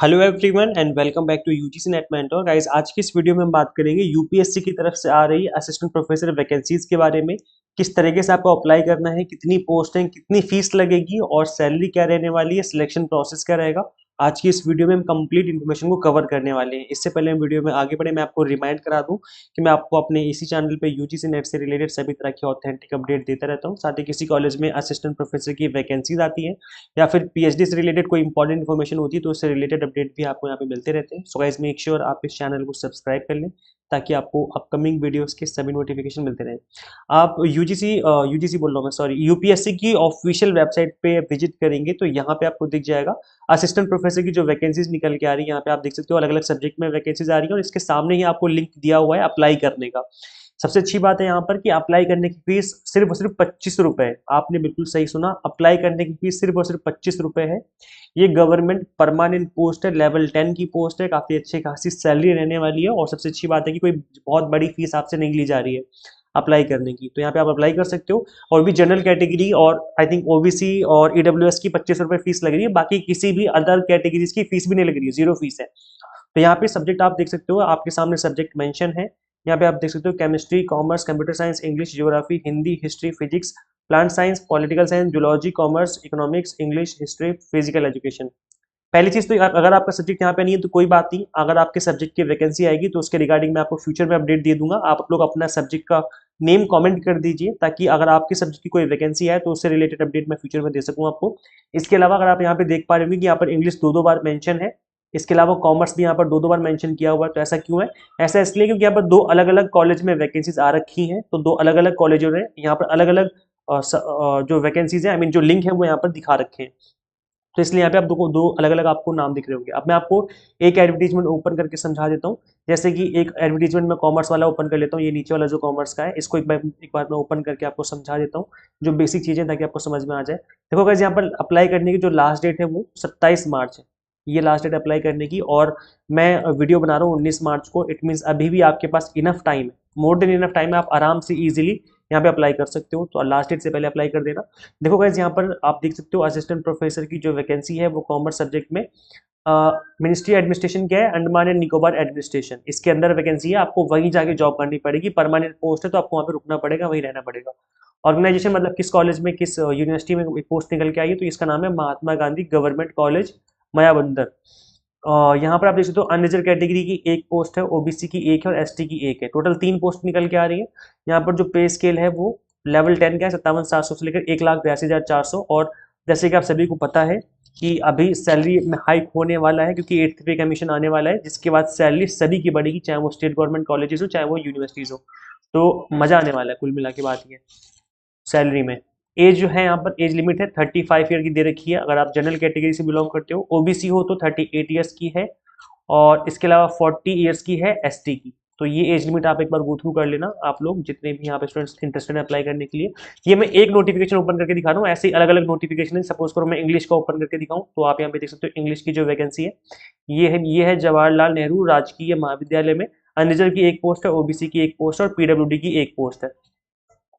Hello everyone and welcome back to UGC NET mentor guys. आज की इस video में हम बात करेंगे यूपीएससी की तरफ से आ रही असिस्टेंट प्रोफेसर वैकेंसीज के बारे में। किस तरीके से आपको अप्लाई करना है, कितनी पोस्ट है, कितनी फीस लगेगी और सैलरी क्या रहने वाली है, सिलेक्शन प्रोसेस क्या रहेगा। आज की इस वीडियो में हम कंप्लीट इन्फॉर्मेशन को कवर करने वाले हैं। इससे पहले हम वीडियो में आगे बढ़े, मैं आपको रिमाइंड करा दूं कि मैं आपको अपने इसी चैनल पे यूजीसी नेट से रिलेटेड सभी तरह की ऑथेंटिक अपडेट देता रहता हूं। साथ ही किसी कॉलेज में असिस्टेंट प्रोफेसर की वैकेंसीज आती हैं या फिर पीएचडी से रिलेटेड कोई इंपॉर्टेंट इन्फॉर्मेशन होती है तो उससे रिलेटेड अपडेट भी आपको यहाँ पे मिलते रहते हैं। सो गाइस मेक श्योर आप इस चैनल को सब्सक्राइब कर लें ताकि आपको अपकमिंग वीडियोस के सभी नोटिफिकेशन मिलते रहें। आप यूजीसी बोल रहा हूँ मैं, सॉरी, यूपीएससी की ऑफिशियल वेबसाइट पे विजिट करेंगे तो यहाँ पे आपको दिख जाएगा असिस्टेंट प्रोफेसर की जो वैकेंसीज निकल के आ रही है। यहाँ पे आप देख सकते हो अलग अलग सब्जेक्ट में वैकेंसीज आ रही है और इसके सामने ही आपको लिंक दिया हुआ है अप्लाई करने का। सबसे अच्छी बात है यहाँ पर कि अप्लाई करने की फीस सिर्फ और सिर्फ 25 रुपए है। आपने बिल्कुल सही सुना, अप्लाई करने की फीस सिर्फ और सिर्फ 25 रुपए है। ये गवर्नमेंट परमानेंट पोस्ट है, लेवल 10 की पोस्ट है, काफी अच्छी खासी सैलरी रहने वाली है और सबसे अच्छी बात है कि कोई बहुत बड़ी फीस आपसे नहीं ली जा रही है अप्लाई करने की। तो यहाँ पे आप अप्लाई कर सकते हो। और भी जनरल कैटेगरी और आई थिंक ओबीसी और ईडब्ल्यूएस की 25 रुपए फीस लग रही है, बाकी किसी भी अदर कैटेगरीज की फीस भी नहीं लग रही है, जीरो फीस है। तो यहाँ पे सब्जेक्ट आप देख सकते हो, आपके सामने सब्जेक्ट मेंशन है। यहाँ पे आप देख सकते हो chemistry, commerce, computer science, English, geography, Hindi, history, physics, plant science, political science, zoology, commerce, economics, English, history, physical education. पहली चीज तो अगर आपका सब्जेक्ट यहाँ पे नहीं है तो कोई बात नहीं, अगर आपके सब्जेक्ट की वैकेंसी आएगी तो उसके रिगार्डिंग मैं आपको फ्यूचर में अपडेट दे दूंगा। आप लोग अपना सब्जेक्ट का नेम कमेंट कर दीजिए ताकि अगर आपके सब्जेक्ट की कोई वैकेंसी आए तो उससे रिलेटेड अपडेट मैं फ्यूचर में दे सकूँ आपको। इसके अलावा अगर आप यहाँ पे देख पा रहे होंगे कि यहाँ पर इंग्लिश दो दो बार मेंशन है, इसके अलावा कॉमर्स भी यहाँ पर दो दो बार मेंशन किया हुआ है। तो ऐसा क्यों है? ऐसा इसलिए क्योंकि यहाँ पर दो अलग अलग कॉलेज में वैकेंसीज आ रखी हैं, तो दो अलग अलग कॉलेजों ने यहाँ पर अलग अलग जो वैकेंसीज है, आई मीन जो लिंक है वो यहाँ पर दिखा रखे हैं। तो इसलिए यहाँ पे आप दो अलग अलग आपको नाम दिख रहे होंगे। अब मैं आपको एक एडवर्टीजमेंट ओपन करके समझा देता हूँ। जैसे कि एक एडवर्टीजमेंट में कॉमर्स वाला ओपन कर लेता हूँ, ये नीचे वाला जो कॉमर्स का है इसको एक बार मैं ओपन करके आपको समझा देता हूँ जो बेसिक चीजें, ताकि आपको समझ में आ जाए। देखो गाइस, यहाँ पर अप्लाई करने की जो लास्ट डेट है वो 27 मार्च है। ये लास्ट डेट अप्लाई करने की, और मैं वीडियो बना रहा हूँ 19 मार्च को। इट मीन्स अभी भी आपके पास इनफ टाइम है, मोर देन इनफ टाइम है। आप आराम से इजीली यहाँ पे अप्लाई कर सकते हो, तो लास्ट डेट से पहले अप्लाई कर देना। देखो गाइस, यहाँ पर आप देख सकते हो असिस्टेंट प्रोफेसर की जो वैकेंसी है वो कॉमर्स सब्जेक्ट में मिनिस्ट्री एडमिनिस्ट्रेशन क्या है, अंडमान एंड निकोबार एडमिनिस्ट्रेशन, इसके अंदर वैकेंसी है। आपको वहीं जाके जॉब करनी पड़ेगी, परमानेंट पोस्ट है तो आपको वहाँ पे रुकना पड़ेगा, वहीं रहना पड़ेगा। ऑर्गेनाइजेशन मतलब किस कॉलेज में, किस यूनिवर्सिटी में पोस्ट निकल के आई है, तो इसका नाम है महात्मा गांधी गवर्नमेंट कॉलेज मायाबंदर। यहाँ पर आप देख सकते हो अनरिजर्व कैटेगरी की एक पोस्ट है, ओबीसी की एक है और एसटी की एक है। टोटल 3 पोस्ट निकल के आ रही है। यहाँ पर जो पे स्केल है वो लेवल 10 का है, 57,700 से लेकर 1,82,400। और जैसे कि आप सभी को पता है कि अभी सैलरी में हाइक होने वाला है क्योंकि 8th पे कमीशन आने वाला है, जिसके बाद सैलरी सभी की बढ़ेगी, चाहे वो स्टेट गवर्नमेंट कॉलेजेस हो चाहे वो यूनिवर्सिटीज हो। तो मजा आने वाला है कुल मिला के बात ये सैलरी में। एज जो है यहाँ पर एज लिमिट है 35 ईयर की दे रखी है। अगर आप जनरल कैटेगरी से बिलोंग करते हो, ओबीसी हो तो 38 ईयर्स की है, और इसके अलावा 40 ईयर्स की है एसटी की। तो ये एज लिमिट आप एक बार गो थ्रू कर लेना, आप लोग जितने भी यहाँ पे स्टूडेंट्स इंटरेस्टेड है अप्लाई करने के लिए। ये मैं एक नोटिफिकेशन ओपन करके दिखा रहा हूँ, ऐसे ही अलग अलग नोटिफिकेशन है। सपोज करो मैं इंग्लिश का ओपन करके दिखाऊँ तो आप यहाँ पे देख सकते हो इंग्लिश की जो वैकेंसी है ये है जवाहरलाल नेहरू राजकीय महाविद्यालय में। अनरिजर्व की एक पोस्ट है, ओबीसी की एक पोस्ट है और पीडब्ल्यूडी की एक पोस्ट है।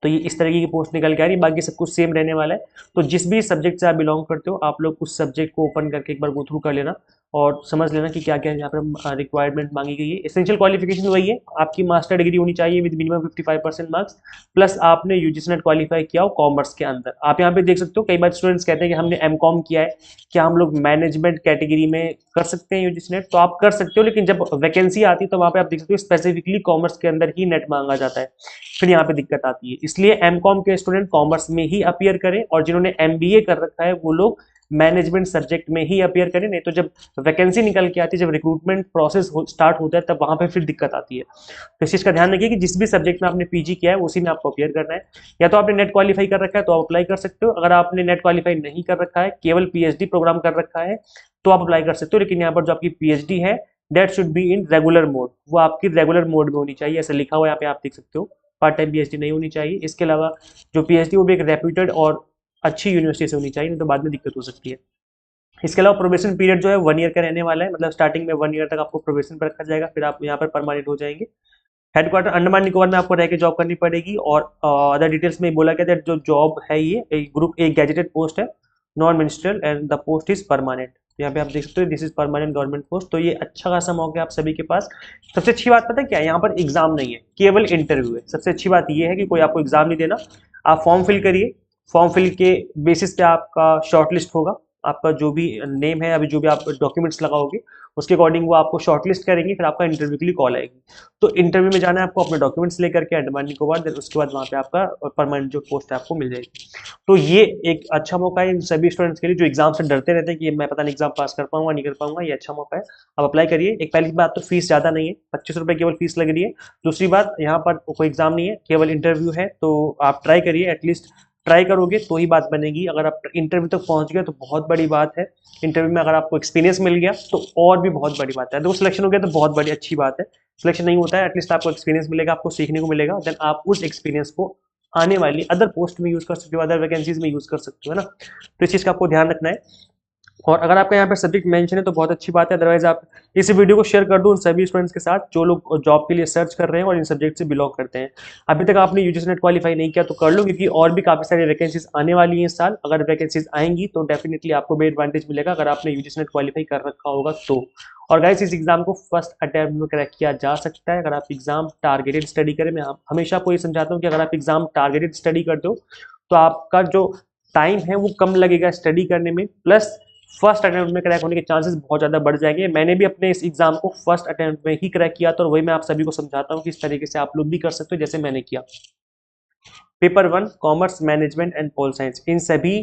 तो ये इस तरीके की पोस्ट निकल के आ रही है, बाकी सब कुछ सेम रहने वाला है। तो जिस भी सब्जेक्ट से आप बिलोंग करते हो आप लोग उस सब्जेक्ट को ओपन करके एक बार गो थ्रू कर लेना और समझ लेना कि क्या क्या यहाँ पर रिक्वायरमेंट मांगी गई है। एसेंशियल क्वालिफिकेशन वही है, आपकी मास्टर डिग्री होनी चाहिए विद मिनिमम 55% मार्क्स, प्लस आपने यूजीसी नेट क्वालिफाई किया हो कॉमर्स के अंदर। आप यहाँ पे देख सकते हो कई बार स्टूडेंट्स कहते हैं कि हमने एमकॉम किया है, क्या हम लोग मैनेजमेंट कैटेगरी में कर सकते हैं यूजीसी नेट? तो आप कर सकते हो, लेकिन जब वैकेंसी आती है तो वहाँ पे आप देख सकते हो स्पेसिफिकली कॉमर्स के अंदर ही नेट मांगा जाता है, फिर यहाँ पे दिक्कत आती है। इसलिए एमकॉम के स्टूडेंट कॉमर्स में ही अपीयर करें, और जिन्होंने एमबीए कर रखा है वो लोग मैनेजमेंट सब्जेक्ट में ही अपीयर करें। नहीं तो जब वैकेंसी निकल के आती है, जब रिक्रूटमेंट प्रोसेस स्टार्ट होता है, तब वहां पे फिर दिक्कत आती है। तो इस चीज का ध्यान रखिए कि जिस भी सब्जेक्ट में आपने पीजी किया है उसी में आपको अपीयर करना है। या तो आपने नेट क्वालिफाई कर रखा है तो आप अप्लाई कर सकते हो, अगर आपने नेट क्वालिफाई नहीं कर रखा है, केवल पीएचडी प्रोग्राम कर रखा है, तो आप अप्लाई कर सकते हो। लेकिन यहाँ पर जो आपकी पीएचडी है that should be in regular mode, वो आपकी रेगुलर मोड में होनी चाहिए, ऐसा लिखा हुआ यहाँ पे आप देख सकते हो। पार्ट टाइम पीएचडी नहीं होनी चाहिए। इसके अलावा जो पीएचडी वो भी एक रेप्यूटेड और अच्छी यूनिवर्सिटी से होनी चाहिए, नहीं तो बाद में दिक्कत हो सकती है। इसके अलावा प्रोबेशन पीरियड जो है 1 ईयर का रहने वाला है, मतलब स्टार्टिंग में 1 ईयर तक आपको प्रोबेशन पर रखा जाएगा, फिर आप यहाँ पर परमानेंट हो जाएंगे। हेडक्वार्टर अंडमान निकोबार में आपको रह के जॉब करनी पड़ेगी। और अदर डिटेल्स में बोला गया था जो जॉब है ये ग्रुप एक गैजेटेड पोस्ट है, non ministerial, and the post is permanent. यहाँ पे आप देख सकते हो this is permanent government post. तो ये अच्छा खासा मौका है आप सभी के पास। सबसे अच्छी बात पता है क्या है, यहाँ पर एग्जाम नहीं है, केवल इंटरव्यू है। सबसे अच्छी बात ये है कि कोई आपको एग्जाम नहीं देना। आप फॉर्म फिल करिए, फॉर्म फिल के बेसिस पे आपका शॉर्ट लिस्ट होगा। आपका जो भी नेम है, अभी जो भी आप डॉक्यूमेंट्स लगाओगे उसके अकॉर्डिंग वो आपको शॉर्ट लिस्ट करेंगे, फिर आपका इंटरव्यू के लिए कॉल आएगी। तो इंटरव्यू में जाना है आपको अपने डॉक्यूमेंट्स लेकर के अंडमान निकोबार, देन उसके बाद वहाँ पे आपका परमानेंट जो पोस्ट है आपको मिल जाएगी। तो ये एक अच्छा मौका है इन सभी स्टूडेंट्स के लिए जो एग्जाम से डरते रहते हैं कि मैं पता नहीं एग्जाम पास कर पाऊंगा नहीं कर पाऊंगा। ये अच्छा मौका है, आप अप्लाई करिए। एक पहली बात तो फीस ज़्यादा नहीं है, 25 रुपये केवल फीस लग रही है। दूसरी बात, यहाँ पर कोई एग्जाम नहीं है, केवल इंटरव्यू है। तो आप ट्राई करिए, एटलीस्ट ट्राई करोगे तो ही बात बनेगी। अगर आप इंटरव्यू तक पहुंच गए तो बहुत बड़ी बात है। इंटरव्यू में अगर आपको एक्सपीरियंस मिल गया तो और भी बहुत बड़ी बात है। तो सिलेक्शन हो गया तो बहुत बड़ी अच्छी बात है। सिलेक्शन नहीं होता है, एटलीस्ट आपको एक्सपीरियंस मिलेगा, आपको सीखने को मिलेगा। देन आप उस एक्सपीरियंस को आने वाली अदर पोस्ट में यूज कर सकते हो, अदर वैकेंसीज में यूज कर सकते हो, है ना। तो इस चीज का आपको ध्यान रखना है। और अगर आपका यहाँ पे सब्जेक्ट मेंशन है तो बहुत अच्छी बात है, अदरवाइज आप इस वीडियो को शेयर कर दो उन सभी स्टूडेंट्स के साथ जो लोग जॉब के लिए सर्च कर रहे हैं और इन सब्जेक्ट से बिलोंग करते हैं। अभी तक आपने यूजीसी नेट क्वालिफाई नहीं किया तो कर लो, क्योंकि और भी काफी सारी वैकेंसीज आने वाली हैं इस साल। अगर वैकेंसीज आएंगी तो डेफिनेटली आपको बे एडवांटेज मिलेगा अगर आपने यूजीसी नेट क्वालिफाई कर रखा होगा तो। और गाइस, इस एग्जाम को फर्स्ट अटेम्प्ट में क्रैक किया जा सकता है अगर आप एग्जाम टारगेटेड स्टडी करें। मैं हमेशा आपको ये समझाता हूँ कि अगर आप एग्जाम टारगेटेड स्टडी करते हो तो आपका जो टाइम है वो कम लगेगा स्टडी करने में, प्लस फर्स्ट अटेम्प्ट में क्रैक होने के चांसेस बहुत ज़्यादा बढ़ जाएंगे। मैंने भी अपने इस एग्जाम को फर्स्ट अटेम्प्ट में ही क्रैक किया था और वही मैं आप सभी को समझाता हूँ कि इस तरीके से आप लोग भी कर सकते हो जैसे मैंने किया। Paper 1 commerce management and pol science, इन सभी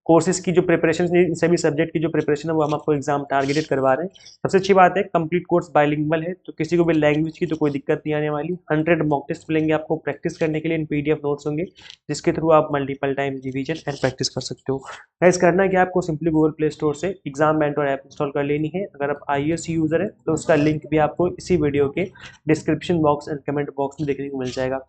कोर्सेज की जो प्रिपरेशन है, इन सभी सब्जेक्ट की जो प्रिपरेशन है वो हम आपको एग्जाम टारगेटेड करवा रहे हैं। सबसे अच्छी बात है कंप्लीट कोर्स बाइलिंगुअल है, तो किसी को भी लैंग्वेज की तो कोई दिक्कत नहीं आने वाली। 100 मॉक टेस्ट मिलेंगे आपको प्रैक्टिस करने के लिए, इन पीडीएफ नोट्स होंगे जिसके थ्रू आप multiple time revision and practice कर सकते हो। गाइस, करना है कि आपको सिंपली गूगल प्ले स्टोर से एग्जाम मेंटर ऐप इंस्टॉल कर लेनी है। अगर आप iOS यूजर है तो उसका लिंक भी आपको इसी वीडियो के description box and comment box में देखने को मिल जाएगा।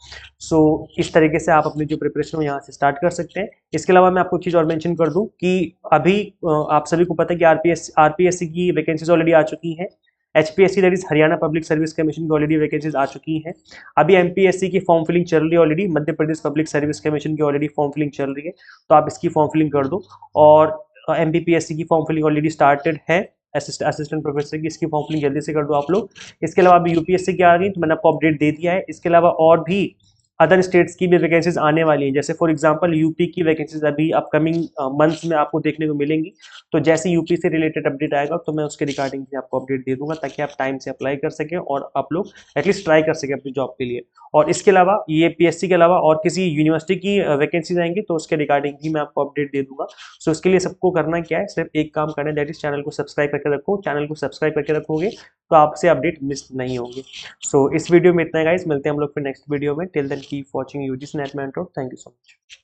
सो इस तरीके से आप अपनी जो प्रिपरेशन हो यहाँ से स्टार्ट कर सकते हैं। इसके अलावा मैं आपको एक चीज़ और मेंशन कर दूं कि अभी आप सभी को पता है कि आरपीएससी की वैकेंसीज ऑलरेडी आ चुकी हैं। HPSC that is Haryana public service commission की ऑलरेडी वैकेंसीज आ चुकी हैं। अभी एमपीएससी की फॉर्म फिलिंग चल रही है already, Madhya Pradesh public service commission की ऑलरेडी फॉर्म फिलिंग चल रही है, तो आप इसकी फॉर्म फिलिंग कर दो। और एमपीपीएससी की फॉर्म फिलिंग ऑलरेडी स्टार्टेड है, असिस्टेंट प्रोफेसर की, इसकी फॉर्म फिलिंग जल्दी से कर दो आप लोग। इसके अलावा अभी यूपीएससी की आ रही है तो मैंने आपको अपडेट दे दिया है। इसके अलावा और भी अदर स्टेट्स की भी वैकेंसीज आने वाली हैं, जैसे फॉर एग्जांपल यूपी की वैकेंसीज अभी अपकमिंग मंथ्स में आपको देखने को मिलेंगी। तो जैसे यूपी से रिलेटेड अपडेट आएगा तो मैं उसके रिगार्डिंग भी आपको अपडेट दे दूंगा, ताकि आप टाइम से अप्लाई कर सकें और आप लोग एटलीस्ट ट्राई कर सकें अपनी जॉब के लिए। और इसके अलावा ये पीएससी के अलावा और किसी यूनिवर्सिटी की वैकेंसीज आएंगी तो उसके रिगार्डिंग भी मैं आपको अपडेट दे दूंगा। सो इसके लिए सबको करना क्या है, सिर्फ एक काम करना है, दैट इज चैनल को सब्सक्राइब करके रखो। चैनल को सब्सक्राइब करके रखोगे तो आपसे अपडेट मिस नहीं होंगे। सो इस वीडियो में इतना है गाइस, मिलते हैं हम लोग फिर नेक्स्ट वीडियो में। Till then keep watching UGC NET mentor. Thank you so much.